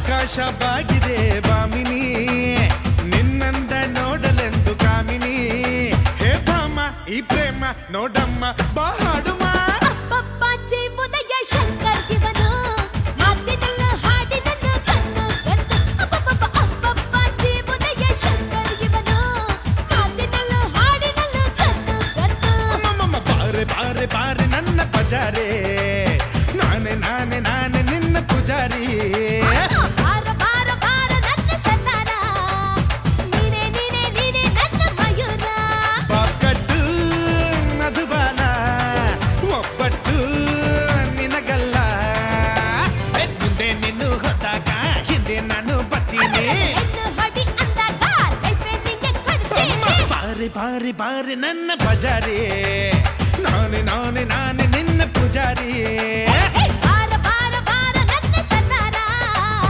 ಆಕಾಶ ಬಾಗಿದೆ ಬಾಮಿನಿ ನಿನ್ನಂದ ನೋಡಲೆಂದು ಕಾಮಿನಿ ಹೇ ಭಾಮ ಈ ಪ್ರೇಮ ನೋಡಮ್ಮ ಬಾ ಹಾಡುಮ ಅಪ್ಪಪ್ಪಾಚಿ ಉದಯ ಶಂಕರ್ ಇವನು ಮಾತಿನಲ್ಲ ಹಾಡಿನಲ್ಲ ಕಣ್ಣು ಕಣ್ಣು ಅಪ್ಪಪ್ಪಾಚಿ ಉದಯ ಶಂಕರ್ ಇವನು ಮಾತಿನಲ್ಲ ಹಾಡಿನಲ್ಲ ಕಣ್ಣು ಕಣ್ಣು ಅಮ್ಮಮ್ಮ ಬಾರೆ ಬಾರೆ ಬಾರೆ ನನ್ನ ಪಜಾರೆ ನಾನೇ ನಾನೇ ನಾನೇ ನಿನ್ನ ಪೂಜಾರಿ ಬಾರ ಬಾರ ಬಾರ ನನ್ನ ಸತಾರ ನೀನೇ ನೀನೇ ನೀನೇ ನನ್ನ ಮಯೂರ ಪಾಕಟ್ಟು ಮಧುಬಾಲ ಒಬ್ಬಟ್ಟು ನಿನಗಲ್ಲ ಮುಂದೆ ನೀನು ಹೋದಾಗ ಹಿಂದೆ ನಾನು ಬರ್ತೀನಿ ಹೆಣ್ಣು ಹೊಡಿ ಅಂದಾಗ ಲೈಫೇ ನಿಂಗೆ ಕೊಡ್ತೀನಿ ಬಾರಿ ಬಾರಿ ಬಾರಿ ನನ್ನ ಪಜಾರಿ ನಾನೇ ನಾನೇ ನಾನೇ ನಿನ್ನ ಪೂಜಾರಿ